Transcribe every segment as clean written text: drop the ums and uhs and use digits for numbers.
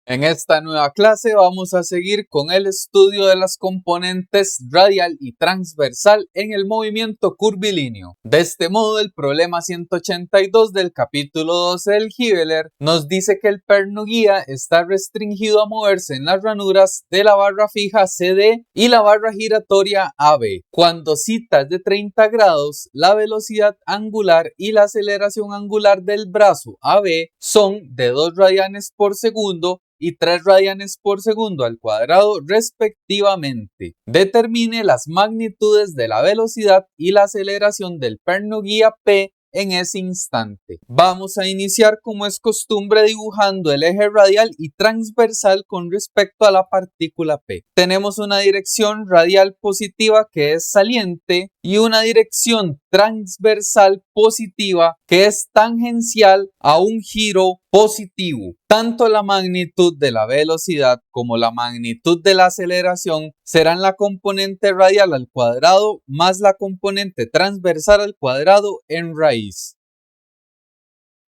En esta nueva clase vamos a seguir con el estudio de las componentes radial y transversal en el movimiento curvilíneo. De este modo, el problema 182 del capítulo 12 del Gibeler nos dice que el perno guía está restringido a moverse en las ranuras de la barra fija CD y la barra giratoria AB. Cuando cita es de 30 grados, la velocidad angular y la aceleración angular del brazo AB son de 2 radianes por segundo y 3 radianes por segundo al cuadrado respectivamente. Determine las magnitudes de la velocidad y la aceleración del perno guía P en ese instante. Vamos a iniciar como es costumbre dibujando el eje radial y transversal con respecto a la partícula P. Tenemos una dirección radial positiva que es saliente y una dirección transversal positiva que es tangencial a un giro positivo. Tanto la magnitud de la velocidad como la magnitud de la aceleración serán la componente radial al cuadrado más la componente transversal al cuadrado en raíz.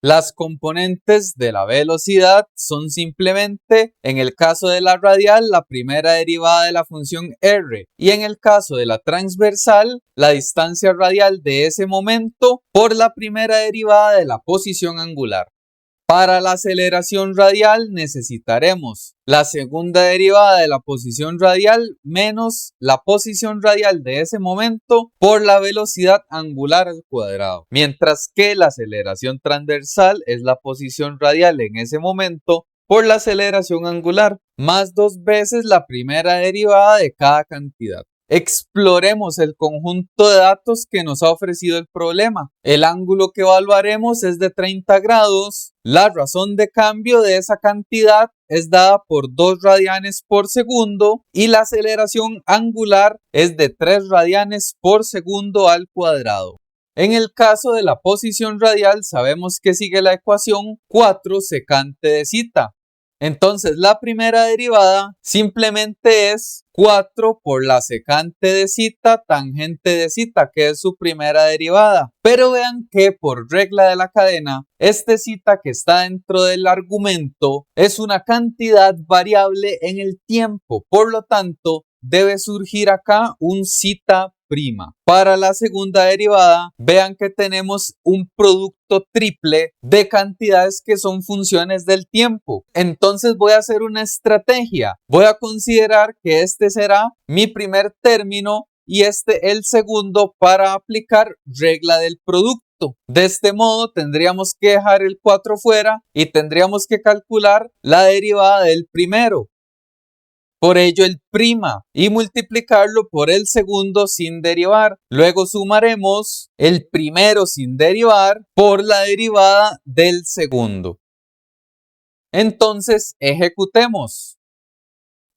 Las componentes de la velocidad son simplemente, en el caso de la radial, la primera derivada de la función r, y en el caso de la transversal, la distancia radial de ese momento por la primera derivada de la posición angular. Para la aceleración radial necesitaremos la segunda derivada de la posición radial menos la posición radial de ese momento por la velocidad angular al cuadrado. Mientras que la aceleración transversal es la posición radial en ese momento por la aceleración angular más 2 veces la primera derivada de cada cantidad. Exploremos el conjunto de datos que nos ha ofrecido el problema. El ángulo que evaluaremos es de 30 grados. La razón de cambio de esa cantidad es dada por 2 radianes por segundo y la aceleración angular es de 3 radianes por segundo al cuadrado. En el caso de la posición radial sabemos que sigue la ecuación 4 secante de zeta. Entonces la primera derivada simplemente es 4 por la secante de zeta tangente de zeta, que es su primera derivada. Pero vean que por regla de la cadena, este zeta que está dentro del argumento es una cantidad variable en el tiempo. Por lo tanto, debe surgir acá un zeta prima. Para la segunda derivada, vean que tenemos un producto triple de cantidades que son funciones del tiempo. Entonces voy a hacer una estrategia. Voy a considerar que este será mi primer término y este el segundo para aplicar regla del producto. De este modo tendríamos que dejar el 4 fuera y tendríamos que calcular la derivada del primero. Por ello el prima y multiplicarlo por el segundo sin derivar. Luego sumaremos el primero sin derivar por la derivada del segundo. Entonces ejecutemos.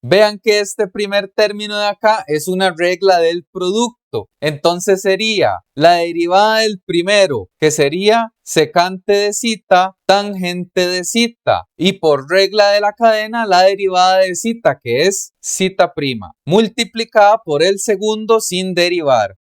Vean que este primer término de acá es una regla del producto. Entonces sería la derivada del primero, que sería secante de zeta tangente de zeta. Y por regla de la cadena, la derivada de zeta, que es zeta prima, multiplicada por el segundo sin derivar,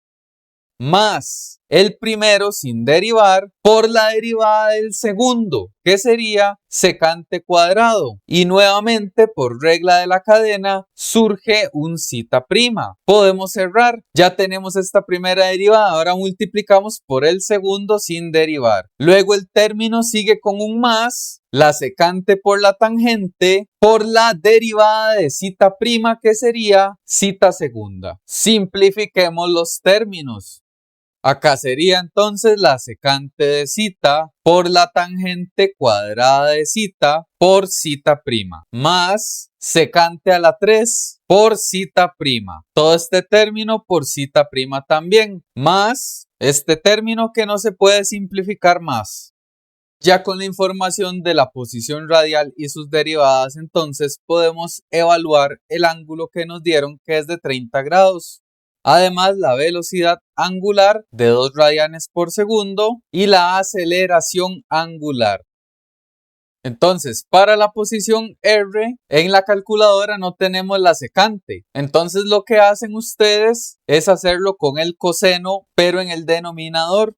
más el primero sin derivar por la derivada del segundo, que sería secante cuadrado. Y nuevamente, por regla de la cadena, surge un zeta prima. Podemos cerrar. Ya tenemos esta primera derivada. Ahora multiplicamos por el segundo sin derivar. Luego el término sigue con un más, la secante por la tangente, por la derivada de zeta prima, que sería zeta segunda. Simplifiquemos los términos. Acá sería entonces la secante de zeta por la tangente cuadrada de zeta por zeta prima, más secante a la 3 por zeta prima. Todo este término por zeta prima también, más este término que no se puede simplificar más. Ya con la información de la posición radial y sus derivadas, entonces podemos evaluar el ángulo que nos dieron, que es de 30 grados. Además, la velocidad angular de 2 radianes por segundo y la aceleración angular. Entonces, para la posición R, en la calculadora no tenemos la secante. Entonces, lo que hacen ustedes es hacerlo con el coseno, pero en el denominador.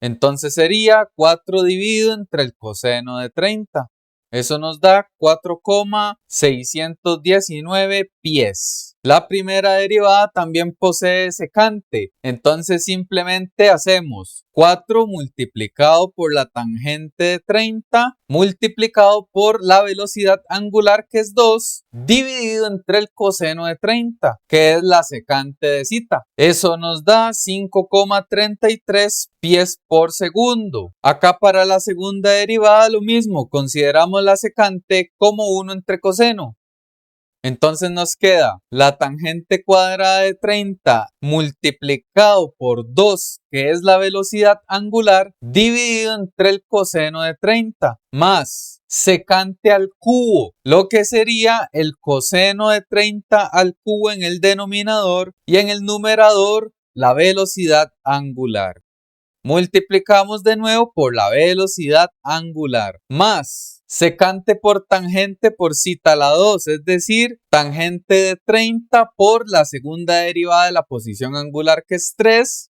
Entonces sería 4 dividido entre el coseno de 30. Eso nos da 4,619 pies. La primera derivada también posee secante, entonces simplemente hacemos 4 multiplicado por la tangente de 30 multiplicado por la velocidad angular, que es 2, dividido entre el coseno de 30, que es la secante de zeta. Eso nos da 5,33 pies por segundo. Acá para la segunda derivada lo mismo, consideramos la secante como 1 entre coseno. Entonces nos queda la tangente cuadrada de 30 multiplicado por 2, que es la velocidad angular, dividido entre el coseno de 30, más secante al cubo, lo que sería el coseno de 30 al cubo en el denominador y en el numerador la velocidad angular. Multiplicamos de nuevo por la velocidad angular, más secante por tangente por zeta a la 2, es decir, tangente de 30 por la segunda derivada de la posición angular, que es 3,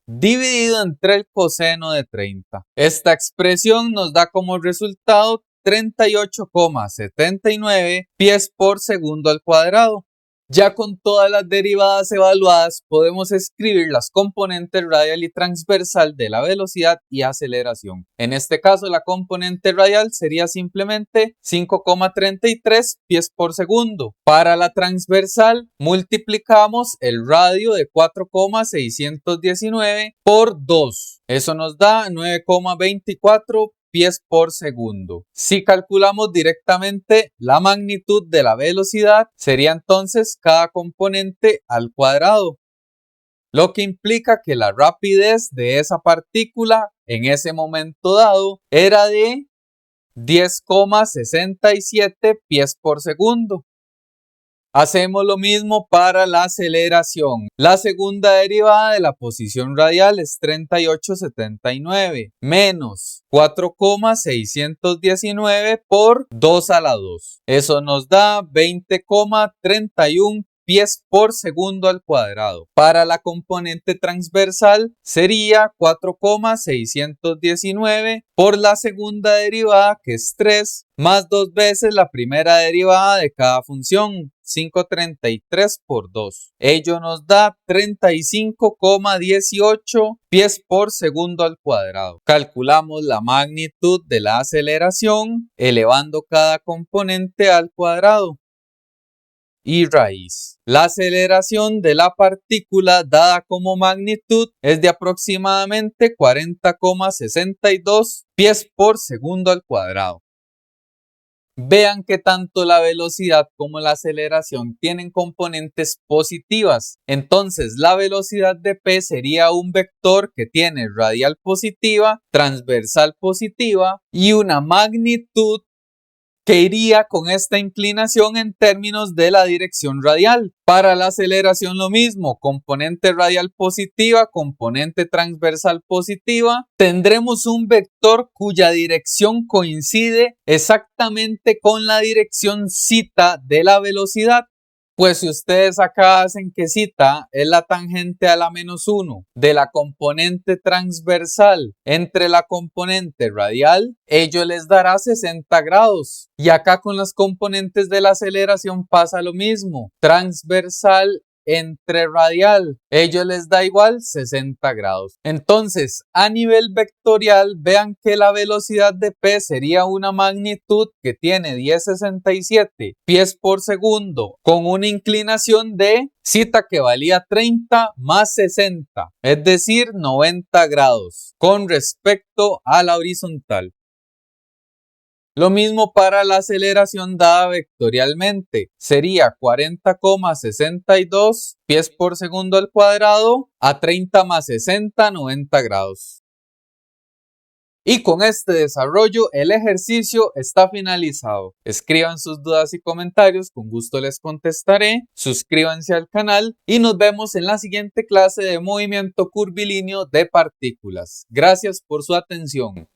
dividido entre el coseno de 30. Esta expresión nos da como resultado 38,79 pies por segundo al cuadrado. Ya con todas las derivadas evaluadas, podemos escribir las componentes radial y transversal de la velocidad y aceleración. En este caso, la componente radial sería simplemente 5,33 pies por segundo. Para la transversal, multiplicamos el radio de 4,619 por 2. Eso nos da 9,24 pies por segundo. Si calculamos directamente la magnitud de la velocidad, sería entonces cada componente al cuadrado, lo que implica que la rapidez de esa partícula en ese momento dado era de 10,67 pies por segundo. Hacemos lo mismo para la aceleración. La segunda derivada de la posición radial es 38,79 menos 4,619 por 2 a la 2. Eso nos da 20,31 pies por segundo al cuadrado. Para la componente transversal sería 4,619 por la segunda derivada, que es 3, más 2 veces la primera derivada de cada función, 533 por 2. Ello nos da 35,18 pies por segundo al cuadrado. Calculamos la magnitud de la aceleración elevando cada componente al cuadrado. Y raíz. La aceleración de la partícula dada como magnitud es de aproximadamente 40,62 pies por segundo al cuadrado. Vean que tanto la velocidad como la aceleración tienen componentes positivas. Entonces la velocidad de P sería un vector que tiene radial positiva, transversal positiva y una magnitud que iría con esta inclinación en términos de la dirección radial. Para la aceleración lo mismo, componente radial positiva, componente transversal positiva. Tendremos un vector cuya dirección coincide exactamente con la dirección zeta de la velocidad. Pues si ustedes acá hacen que zeta es la tangente a la menos 1 de la componente transversal entre la componente radial, ello les dará 60 grados. Y acá con las componentes de la aceleración pasa lo mismo. Transversal entre radial, ello les da igual 60 grados. Entonces, a nivel vectorial, vean que la velocidad de P sería una magnitud que tiene 10,67 pies por segundo con una inclinación de zeta que valía 30 más 60, es decir, 90 grados con respecto a la horizontal. Lo mismo para la aceleración dada vectorialmente, sería 40,62 pies por segundo al cuadrado a 30 más 60, 90 grados. Y con este desarrollo el ejercicio está finalizado. Escriban sus dudas y comentarios, con gusto les contestaré. Suscríbanse al canal y nos vemos en la siguiente clase de movimiento curvilíneo de partículas. Gracias por su atención.